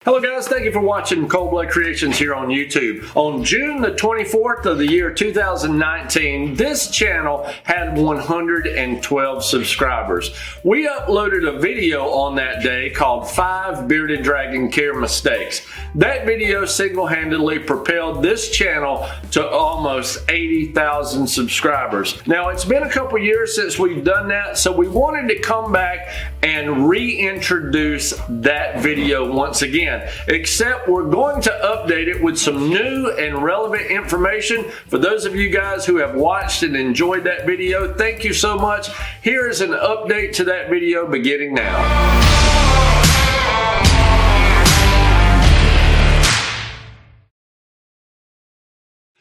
Hello guys, thank you for watching Cold Blood Creations here on YouTube. On June the 24th of the year 2019, this channel had 112 subscribers. We uploaded a video on that day called 5 Bearded Dragon Care Mistakes. That video single-handedly propelled this channel to almost 80,000 subscribers. Now it's been a couple years since we've done that, so we wanted to come back and reintroduce that video once again. Except we're going to update it with some new and relevant information. For those of you guys who have watched and enjoyed that video, thank you so much. Here is an update to that video beginning now.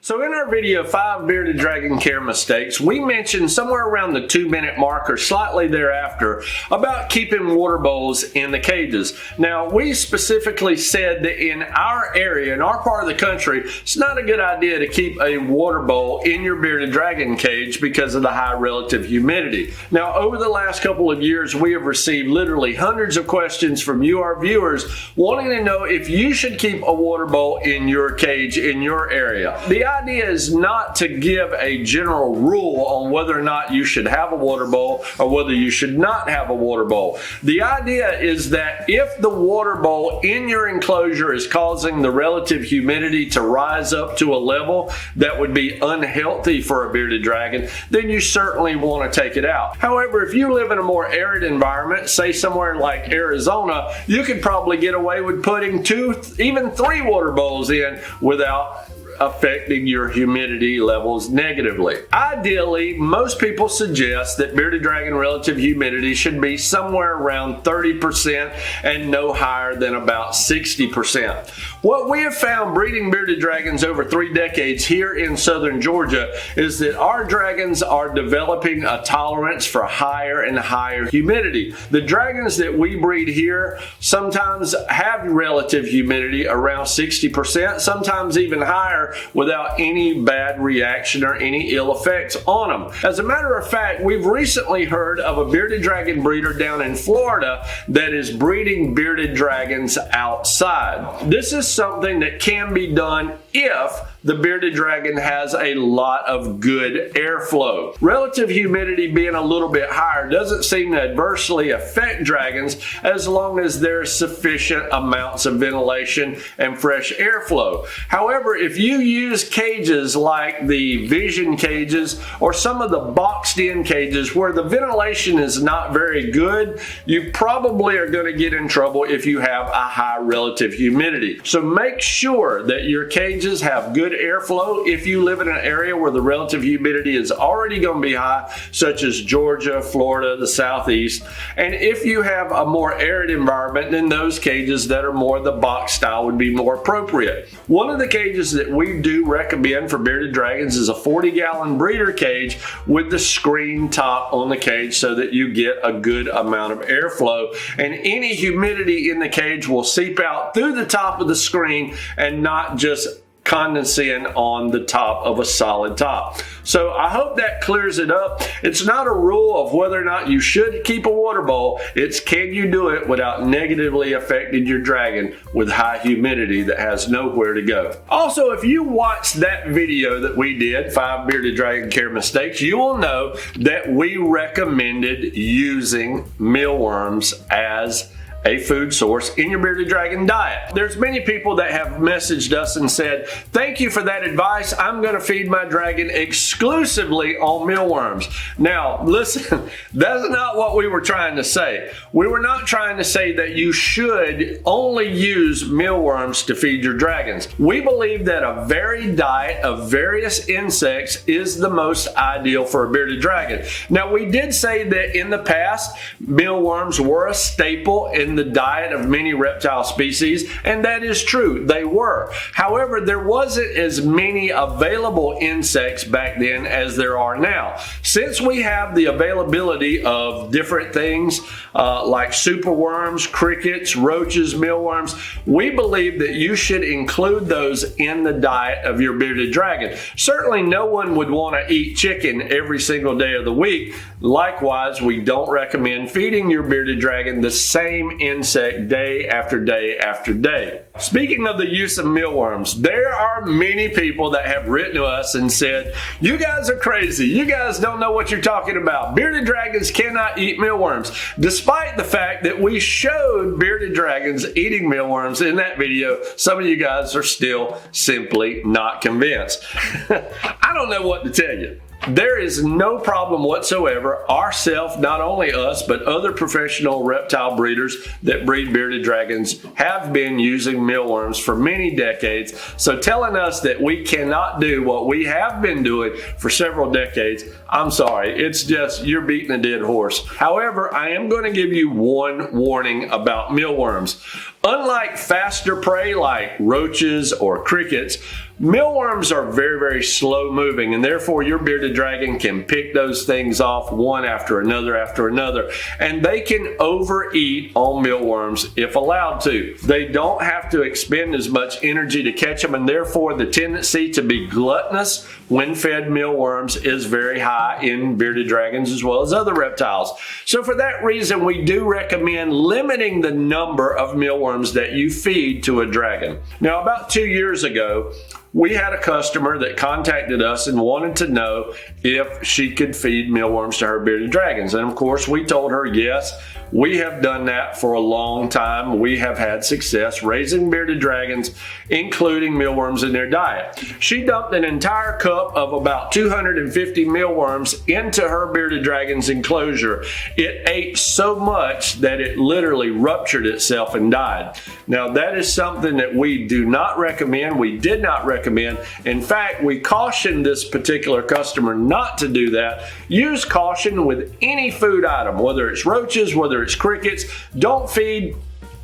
So in our video, 5 Bearded Dragon Care Mistakes, we mentioned somewhere around the 2-minute mark or slightly thereafter about keeping water bowls in the cages. Now, we specifically said that in our area, in our part of the country, it's not a good idea to keep a water bowl in your bearded dragon cage because of the high relative humidity. Now, over the last couple of years, we have received literally hundreds of questions from you, our viewers, wanting to know if you should keep a water bowl in your cage in your area. The idea is not to give a general rule on whether or not you should have a water bowl or whether you should not have a water bowl. The idea is that if the water bowl in your enclosure is causing the relative humidity to rise up to a level that would be unhealthy for a bearded dragon, then you certainly want to take it out. However, if you live in a more arid environment, say somewhere like Arizona, you could probably get away with putting 2, even 3 water bowls in without affecting your humidity levels negatively. Ideally, most people suggest that bearded dragon relative humidity should be somewhere around 30% and no higher than about 60%. What we have found breeding bearded dragons over 3 decades here in southern Georgia is that our dragons are developing a tolerance for higher and higher humidity. The dragons that we breed here sometimes have relative humidity around 60%, sometimes even higher, without any bad reaction or any ill effects on them. As a matter of fact, we've recently heard of a bearded dragon breeder down in Florida that is breeding bearded dragons outside. This is something that can be done if the bearded dragon has a lot of good airflow. Relative humidity being a little bit higher doesn't seem to adversely affect dragons as long as there's sufficient amounts of ventilation and fresh airflow. However, if you use cages like the Vision cages or some of the boxed in cages where the ventilation is not very good, you probably are going to get in trouble if you have a high relative humidity. So make sure that your cages have good airflow if you live in an area where the relative humidity is already going to be high, such as Georgia, Florida, the Southeast. And if you have a more arid environment, then those cages that are more the box style would be more appropriate. One of the cages that we do recommend for bearded dragons is a 40-gallon breeder cage with the screen top on the cage so that you get a good amount of airflow, and any humidity in the cage will seep out through the top of the screen and not just condensing on the top of a solid top. So I hope that clears it up. It's not a rule of whether or not you should keep a water bowl. It's can you do it without negatively affecting your dragon with high humidity that has nowhere to go. Also, if you watched that video that we did, 5 Bearded Dragon Care Mistakes, you will know that we recommended using mealworms as a food source in your bearded dragon diet. There's many people that have messaged us and said, thank you for that advice. I'm going to feed my dragon exclusively on mealworms. Now, listen, that's not what we were trying to say. We were not trying to say that you should only use mealworms to feed your dragons. We believe that a varied diet of various insects is the most ideal for a bearded dragon. Now, we did say that in the past, mealworms were a staple in the diet of many reptile species, and that is true, they were. However, there wasn't as many available insects back then as there are now. Since we have the availability of different things like superworms, crickets, roaches, mealworms, we believe that you should include those in the diet of your bearded dragon. Certainly no one would want to eat chicken every single day of the week. Likewise, we don't recommend feeding your bearded dragon the same same insect day after day after day. Speaking of the use of mealworms, there are many people that have written to us and said, you guys are crazy. You guys don't know what you're talking about. Bearded dragons cannot eat mealworms, despite the fact that we showed bearded dragons eating mealworms in that video. Some of you guys are still simply not convinced. I don't know what to tell you. There is no problem whatsoever. Ourselves, not only us, but other professional reptile breeders that breed bearded dragons have been using mealworms for many decades. So telling us that we cannot do what we have been doing for several decades, I'm sorry, it's just you're beating a dead horse. However, I am going to give you one warning about mealworms. Unlike faster prey like roaches or crickets, mealworms are very, very slow moving, and therefore your bearded dragon can pick those things off one after another, and they can overeat on mealworms if allowed to. They don't have to expend as much energy to catch them, and therefore the tendency to be gluttonous when fed mealworms is very high in bearded dragons as well as other reptiles. So for that reason, we do recommend limiting the number of mealworms that you feed to a dragon. Now, about 2 years ago, we had a customer that contacted us and wanted to know if she could feed mealworms to her bearded dragons. And of course, we told her, yes, we have done that for a long time. We have had success raising bearded dragons, including mealworms in their diet. She dumped an entire cup of about 250 mealworms into her bearded dragon's enclosure. It ate so much that it literally ruptured itself and died. Now, that is something that we do not recommend. We did not recommend. In fact, we cautioned this particular customer not to do that. Use caution with any food item, whether it's roaches, whether it's crickets. Don't feed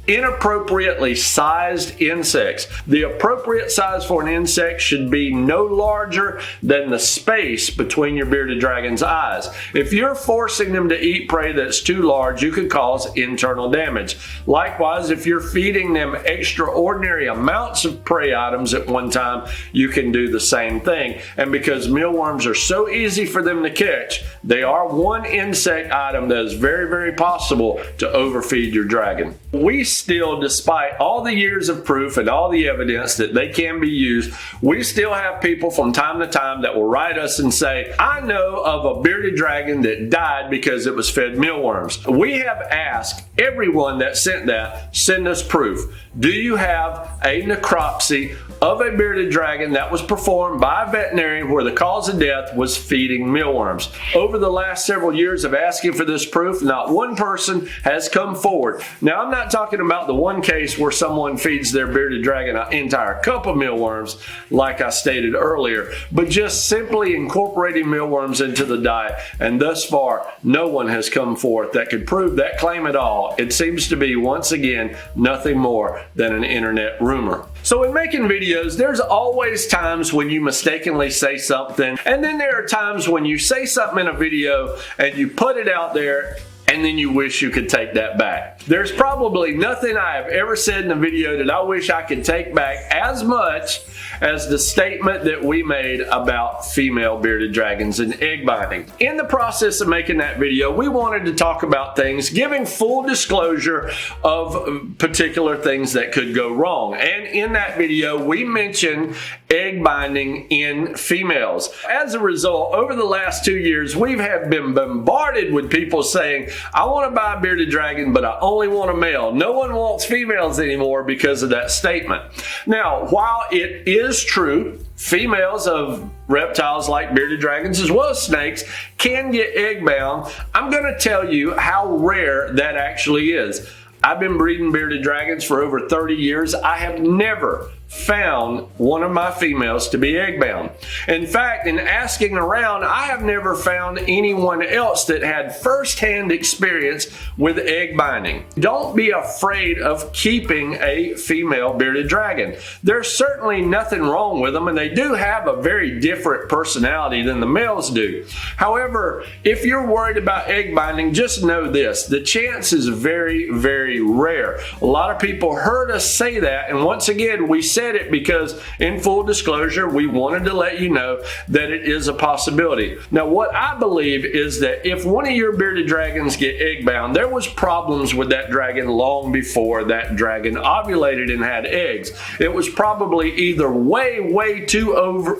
inappropriately sized insects. The appropriate size for an insect should be no larger than the space between your bearded dragon's eyes. If you're forcing them to eat prey that's too large, you could cause internal damage. Likewise, if you're feeding them extraordinary amounts of prey items at one time, you can do the same thing. And because mealworms are so easy for them to catch, they are one insect item that is very, very possible to overfeed your dragon. We still, despite all the years of proof and all the evidence that they can be used, we still have people from time to time that will write us and say, I know of a bearded dragon that died because it was fed mealworms. We have asked everyone that sent that, send us proof. Do you have a necropsy of a bearded dragon that was performed by a veterinarian where the cause of death was feeding mealworms? Over the last several years of asking for this proof, not one person has come forward. Now, I'm not talking about the one case where someone feeds their bearded dragon an entire cup of mealworms, like I stated earlier, but just simply incorporating mealworms into the diet, and thus far, no one has come forth that could prove that claim at all. It seems to be, once again, nothing more than an internet rumor. So in making videos, there's always times when you mistakenly say something, and then there are times when you say something in a video and you put it out there and then you wish you could take that back. There's probably nothing I have ever said in a video that I wish I could take back as much as the statement that we made about female bearded dragons and egg binding. In the process of making that video, we wanted to talk about things, giving full disclosure of particular things that could go wrong. And in that video, we mentioned egg binding in females. As a result, over the last 2 years, we have been bombarded with people saying, I want to buy a bearded dragon, but I only want a male. No one wants females anymore because of that statement. Now, while it is true, females of reptiles like bearded dragons as well as snakes can get egg bound, I'm going to tell you how rare that actually is. I've been breeding bearded dragons for over 30 years. I have never found one of my females to be egg bound. In fact, in asking around, I have never found anyone else that had firsthand experience with egg binding. Don't be afraid of keeping a female bearded dragon. There's certainly nothing wrong with them, and they do have a very different personality than the males do. However, if you're worried about egg binding, just know this: the chance is very, very rare. A lot of people heard us say that, and once again, we said said it because, in full disclosure, we wanted to let you know that it is a possibility. Now, what I believe is that if one of your bearded dragons get egg bound, there was problems with that dragon long before that dragon ovulated and had eggs. It was probably either way too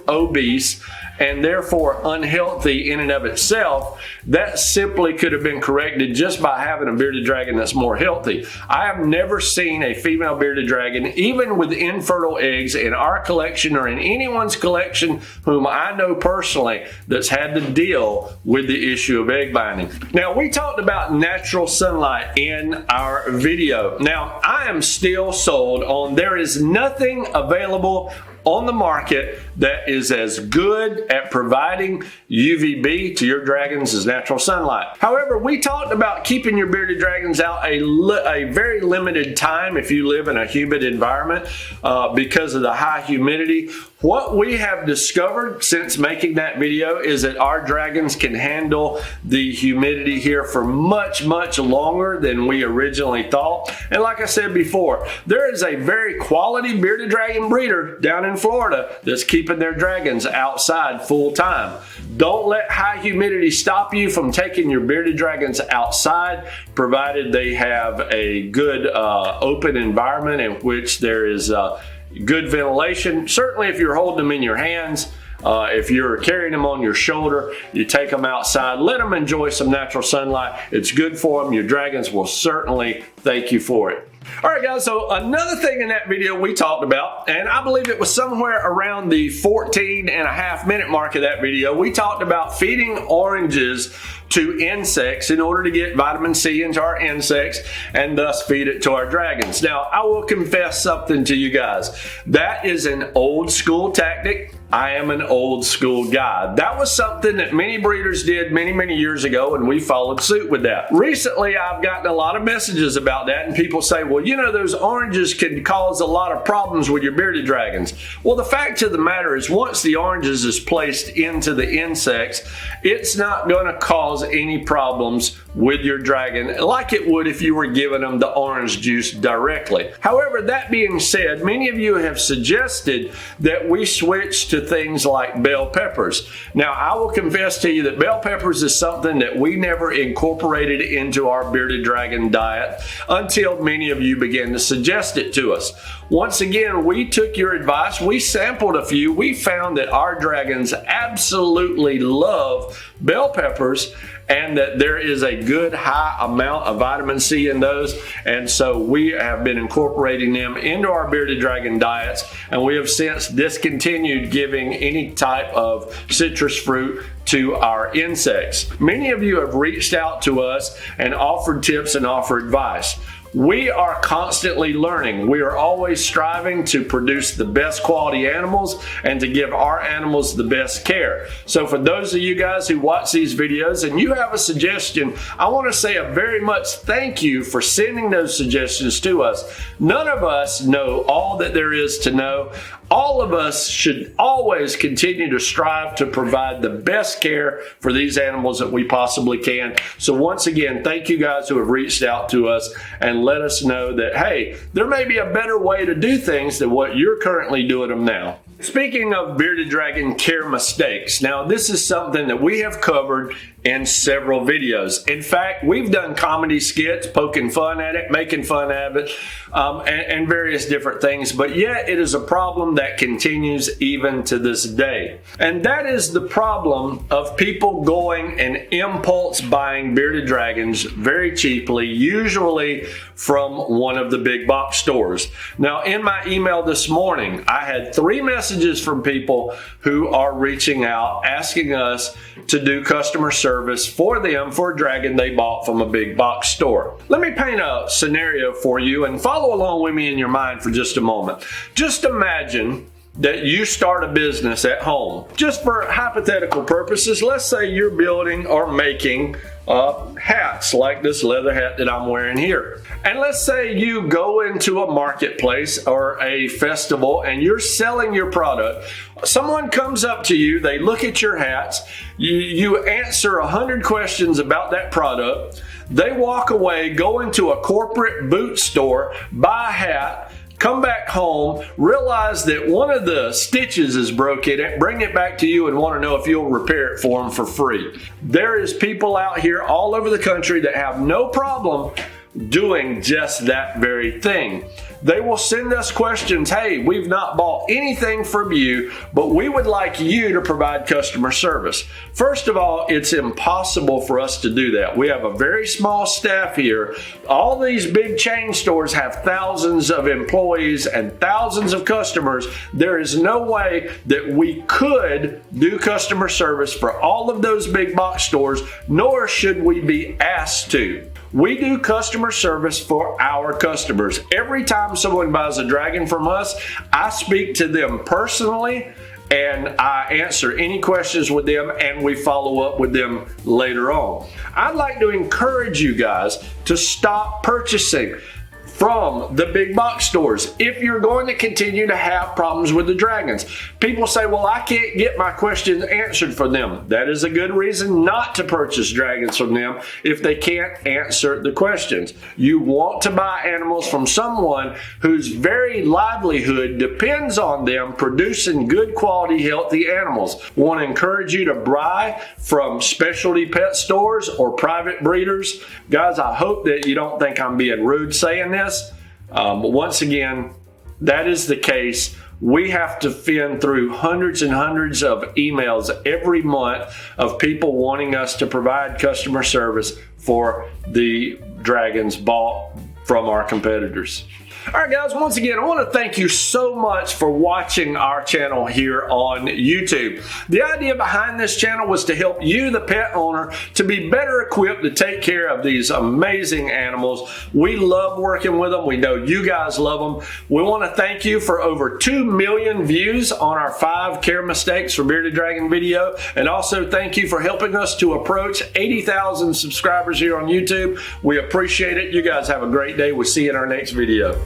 obese and therefore unhealthy in and of itself. That simply could have been corrected just by having a bearded dragon that's more healthy. I have never seen a female bearded dragon, even with infertile eggs, in our collection or in anyone's collection whom I know personally, that's had to deal with the issue of egg binding. Now, we talked about natural sunlight in our video. Now, I am still sold on there is nothing available on the market that is as good at providing UVB to your dragons as natural sunlight. However, we talked about keeping your bearded dragons out a very limited time if you live in a humid environment because of the high humidity. What we have discovered since making that video is that our dragons can handle the humidity here for much longer than we originally thought. And like I said before, there is a very quality bearded dragon breeder down in Florida that's keeping their dragons outside full time. Don't let high humidity stop you from taking your bearded dragons outside, provided they have a good open environment in which there is good ventilation. Certainly if you're holding them in your hands, if you're carrying them on your shoulder, you take them outside, let them enjoy some natural sunlight. It's good for them. Your dragons will certainly thank you for it. All right, guys, so another thing in that video we talked about, and I believe it was somewhere around the 14.5-minute mark of that video, we talked about feeding oranges to insects in order to get vitamin C into our insects and thus feed it to our dragons. Now, I will confess something to you guys. That is an old school tactic. I am an old school guy. That was something that many breeders did many years ago, and we followed suit with that. Recently, I've gotten a lot of messages about that, and people say, well, you know, those oranges can cause a lot of problems with your bearded dragons. Well, the fact of the matter is, once the oranges is placed into the insects, it's not going to cause any problems with your dragon like it would if you were giving them the orange juice directly. However, that being said, many of you have suggested that we switch to things like bell peppers. Now, I will confess to you that bell peppers is something that we never incorporated into our bearded dragon diet until many of you began to suggest it to us. Once again, we took your advice, we sampled a few, we found that our dragons absolutely love bell peppers and that there is a good high amount of vitamin C in those, and so we have been incorporating them into our bearded dragon diets, and we have since discontinued giving any type of citrus fruit to our insects. Many of you have reached out to us and offered tips and offered advice. We are constantly learning. We are always striving to produce the best quality animals and to give our animals the best care. So for those of you guys who watch these videos and you have a suggestion, I want to say a very much thank you for sending those suggestions to us. None of us know all that there is to know. All of us should always continue to strive to provide the best care for these animals that we possibly can. So once again, thank you guys who have reached out to us and let us know that, hey, there may be a better way to do things than what you're currently doing them now. Speaking of bearded dragon care mistakes, now this is something that we have covered in several videos. In fact, we've done comedy skits, poking fun at it, making fun of it, and various different things, but yet it is a problem that continues even to this day. And that is the problem of people going and impulse buying bearded dragons very cheaply, usually from one of the big box stores. Now, in my email this morning, I had 3 messages from people who are reaching out, asking us to do customer service for them for a dragon they bought from a big box store. Let me paint a scenario for you and follow along with me in your mind for just a moment. Just imagine that you start a business at home. Just for hypothetical purposes, let's say you're building or making hats like this leather hat that I'm wearing here. And let's say you go into a marketplace or a festival and you're selling your product. Someone comes up to you, they look at your hats, you answer 100 questions about that product, they walk away, go into a corporate boot store, buy a hat, come back home, realize that one of the stitches is broken, bring it back to you and want to know if you'll repair it for them for free. There is people out here all over the country that have no problem doing just that very thing. They will send us questions. Hey, we've not bought anything from you, but we would like you to provide customer service. First of all, it's impossible for us to do that. We have a very small staff here. All these big chain stores have thousands of employees and thousands of customers. There is no way that we could do customer service for all of those big box stores, nor should we be asked to. We do customer service for our customers. Every time someone buys a Dragon from us, I speak to them personally and I answer any questions with them, and we follow up with them later on. I'd like to encourage you guys to stop purchasing from the big box stores if you're going to continue to have problems with the Dragons. People say, well, I can't get my questions answered for them. That is a good reason not to purchase Dragons from them if they can't answer the questions. You want to buy animals from someone whose very livelihood depends on them producing good quality, healthy animals. I want to encourage you to buy from specialty pet stores or private breeders. Guys, I hope that you don't think I'm being rude saying this. But once again, that is the case. We have to fend through hundreds and hundreds of emails every month of people wanting us to provide customer service for the Dragons bought from our competitors. All right, guys, once again, I want to thank you so much for watching our channel here on YouTube. The idea behind this channel was to help you, the pet owner, to be better equipped to take care of these amazing animals. We love working with them. We know you guys love them. We want to thank you for over 2 million views on our 5 care mistakes for Bearded Dragon video. And also thank you for helping us to approach 80,000 subscribers here on YouTube. We appreciate it. You guys have a great day. We'll see you in our next video.